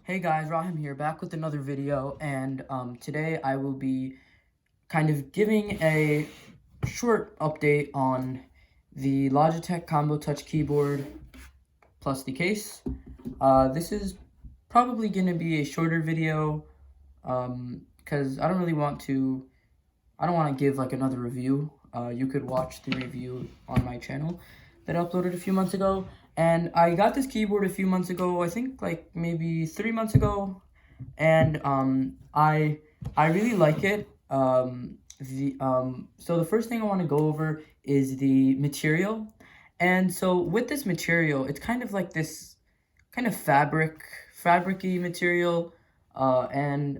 Hey guys, Rahim here, back with another video, and today I will be kind of giving a short update on the Logitech Combo Touch Keyboard plus the case. This is probably going to be a shorter video, because I don't want to give like another review. You could watch the review on my channel that I uploaded a few months ago. And I got this keyboard a few months ago, I think like maybe 3 months ago, and I really like it. So the first thing I want to go over is the material. And so with this material, it's kind of like this kind of fabricy material, and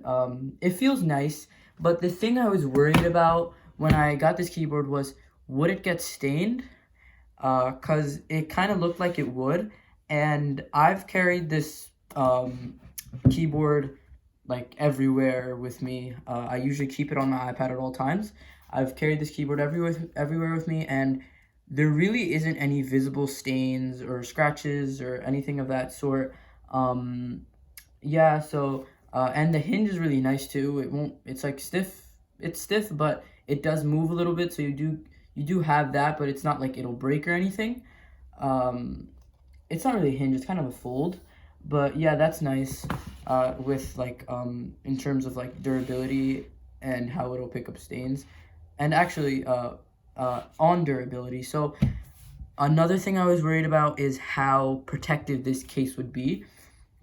it feels nice. But the thing I was worried about when I got this keyboard was, would it get stained? Because it kind of looked like it would, and I've carried this keyboard like everywhere with me. I usually keep it on my iPad at all times. I've carried this keyboard everywhere with me, and there really isn't any visible stains or scratches or anything of that sort. Yeah, so and the hinge is really nice too. It's like stiff. It's stiff, but it does move a little bit, so you do have that, but it's not like it'll break or anything. It's not really a hinge, it's kind of a fold. But yeah, that's nice, with like, in terms of like durability and how it'll pick up stains. And actually, on durability. So another thing I was worried about is how protective this case would be.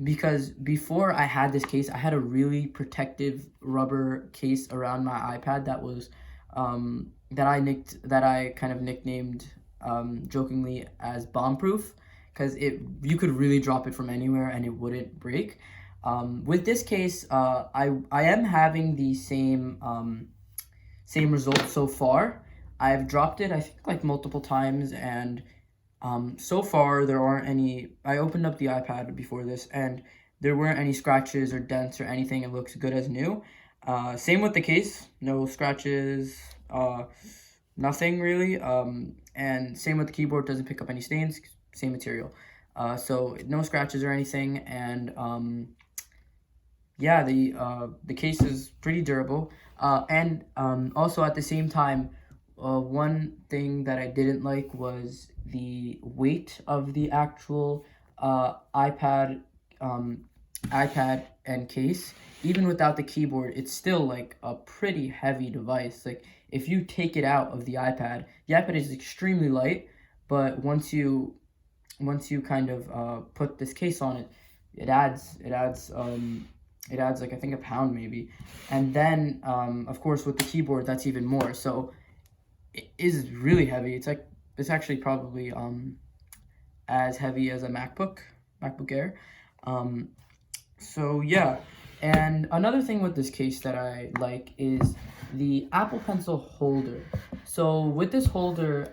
Because before I had this case, I had a really protective rubber case around my iPad that was, that I kind of nicknamed, jokingly, as bomb-proof, because you could really drop it from anywhere and it wouldn't break. With this case, I am having the same result so far. I've dropped it, I think, like multiple times, and so far there aren't any. I opened up the iPad before this, and there weren't any scratches or dents or anything. It looks good as new. Same with the case, no scratches, nothing really. And same with the keyboard, doesn't pick up any stains, same material. So no scratches or anything, and yeah, the case is pretty durable. And also at the same time, one thing that I didn't like was the weight of the actual iPad and case. Even without the keyboard, it's still like a pretty heavy device. Like, if you take it out of the iPad is extremely light, but once you kind of put this case on it, it adds like, I think, a pound maybe. And then of course with the keyboard, that's even more. So it is really heavy. It's actually probably as heavy as a MacBook Air. So yeah. And another thing with this case that I like is the Apple Pencil holder. So with this holder,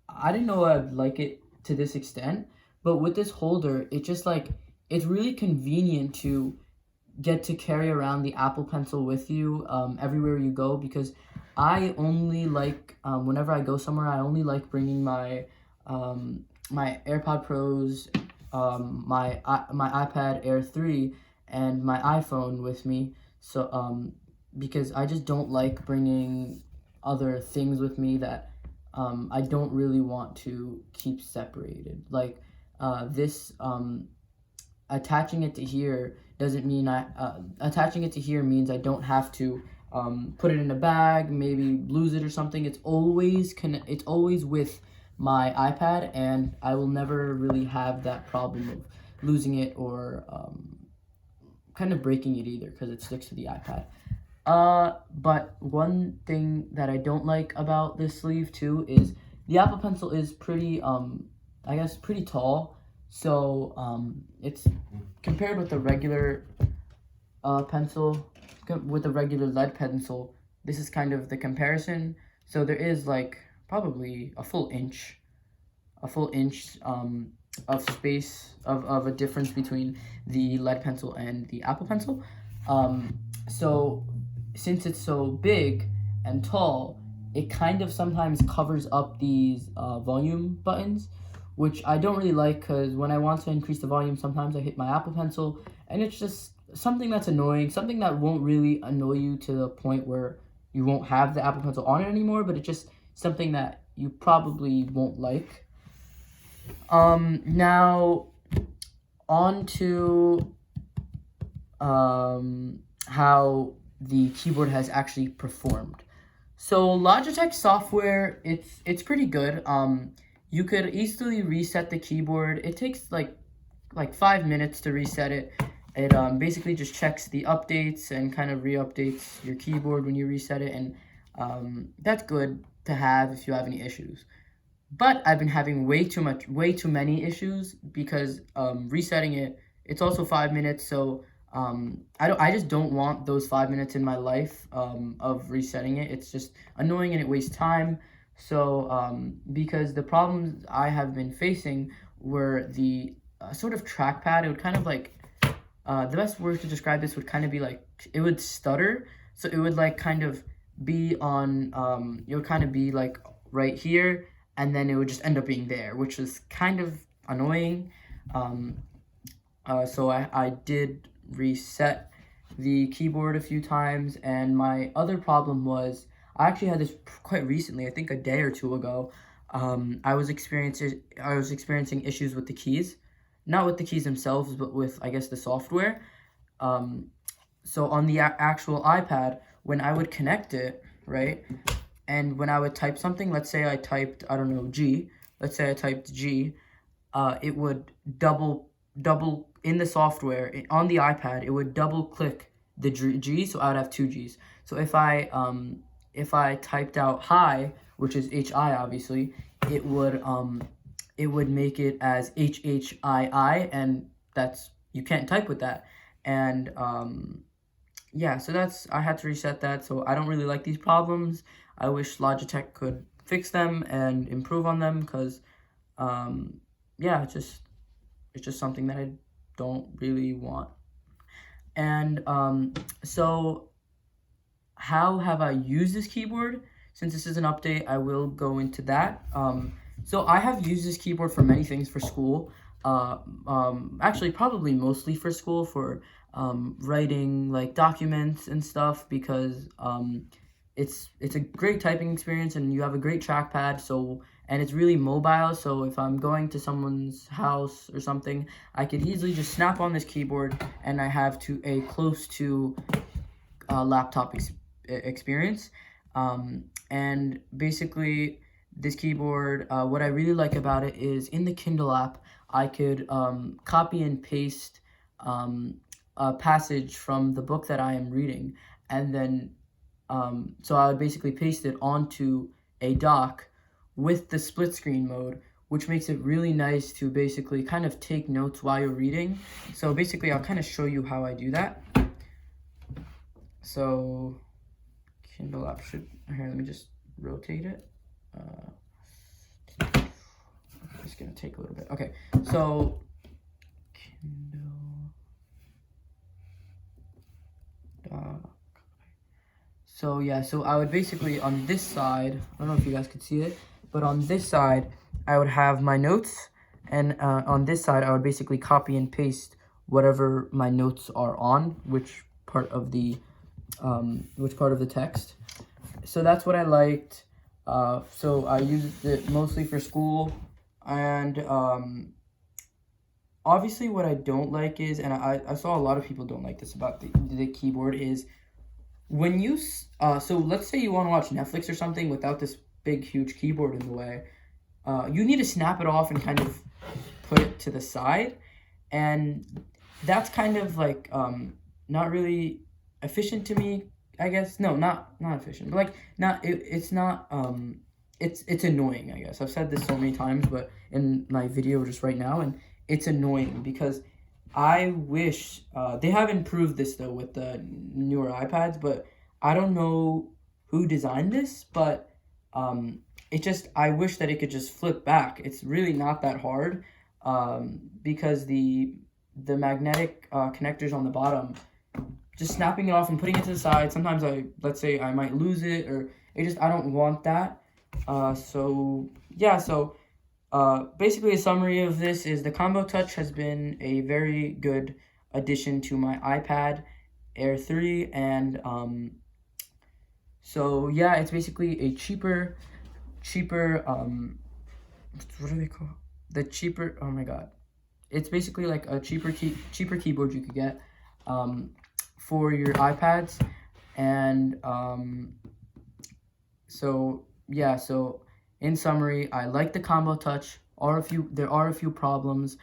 I didn't know I'd like it to this extent, but with this holder, it's really convenient to get to carry around the Apple Pencil with you everywhere you go, because I only like, whenever I go somewhere, I only like bringing my my AirPod Pros, my iPad Air 3, and my iPhone with me. So because I just don't like bringing other things with me that I don't really want to keep separated. Like this, attaching it to here doesn't mean attaching it to here means I don't have to put it in a bag, maybe lose it or something. It's always with my iPad, and I will never really have that problem of losing it or kind of breaking it either, because it sticks to the iPad. But one thing that I don't like about this sleeve too is the Apple Pencil is pretty, I guess, pretty tall. So it's compared with the regular pencil, with the regular lead pencil, this is kind of the comparison. So there is like probably a full inch of space, of a difference between the lead pencil and the Apple Pencil. So since it's so big and tall, it kind of sometimes covers up these volume buttons, which I don't really like because when I want to increase the volume, sometimes I hit my Apple Pencil, and it's just something that's annoying, something that won't really annoy you to the point where you won't have the Apple Pencil on it anymore, but it's just something that you probably won't like. Now on to how the keyboard has actually performed. So Logitech software, it's pretty good. You could easily reset the keyboard. It takes like 5 minutes to reset it. It basically just checks the updates and kind of re-updates your keyboard when you reset it, and that's good to have if you have any issues. But I've been having way too many issues because resetting it, it's also 5 minutes, so I just don't want those 5 minutes in my life of resetting it. It's just annoying and it wastes time. So because the problems I have been facing were the sort of trackpad. It would kind of like the best word to describe this would kind of be like it would stutter. So it would like kind of be on it would kind of be like right here, and then it would just end up being there, which was kind of annoying. So I did reset the keyboard a few times, and my other problem was I actually had this quite recently, I think a day or two ago. I was experiencing issues with the keys, not with the keys themselves, but with, I guess, the software. So on the actual iPad, when I would connect it, right, and when I would type something, let's say I typed, I don't know, G, let's say I typed G, it would double in the software on the iPad, it would double click the G, so I would have two G's. So if I typed out hi, which is HI obviously, it would make it as HHII, and that's, you can't type with that. And yeah, so I had to reset that. So I don't really like these problems. I wish Logitech could fix them and improve on them, because yeah, it's just something that I don't really want. And so how have I used this keyboard? Since this is an update, I will go into that. So I have used this keyboard for many things for school. Actually, probably mostly for school, for writing like documents and stuff, because it's a great typing experience, and you have a great trackpad. So, and it's really mobile. So if I'm going to someone's house or something, I could easily just snap on this keyboard, and I have a close to laptop experience. And basically, this keyboard, what I really like about it is in the Kindle app, I could copy and paste a passage from the book that I am reading, and then so I would basically paste it onto a dock with the split screen mode, which makes it really nice to basically kind of take notes while you're reading. So basically, I'll kind of show you how I do that. So Kindle app should, here, let me just rotate it. It's gonna take a little bit. Okay, so Kindle dock. So yeah, so I would basically, on this side, I don't know if you guys could see it, but on this side, I would have my notes, and on this side, I would basically copy and paste whatever my notes are on, which part of the text. So that's what I liked. So I used it mostly for school, and obviously what I don't like is, and I saw a lot of people don't like this about the keyboard, is when you, so let's say you want to watch Netflix or something without this big, huge keyboard in the way, you need to snap it off and kind of put it to the side, and that's kind of like not really efficient to me, I guess. No, not efficient, but like it's not it's annoying, I guess. I've said this so many times, but in my video just right now, and it's annoying because I wish they have improved this though with the newer iPads, but I don't know who designed this, but I wish that it could just flip back. It's really not that hard, because the magnetic connectors on the bottom, just snapping it off and putting it to the side, sometimes let's say I might lose it, or I don't want that. So yeah, so Basically, a summary of this is the Combo Touch has been a very good addition to my iPad Air 3, and so yeah, it's basically a cheaper, what are they called? The cheaper, oh my god. It's basically like a cheaper keyboard you could get for your iPads, and so yeah, so in summary, I like the Combo Touch. There are a few problems.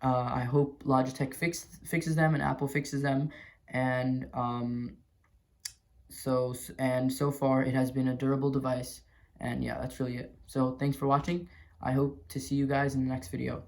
I hope Logitech fixes them and Apple fixes them, and so far it has been a durable device, and yeah, that's really it. So thanks for watching. I hope to see you guys in the next video.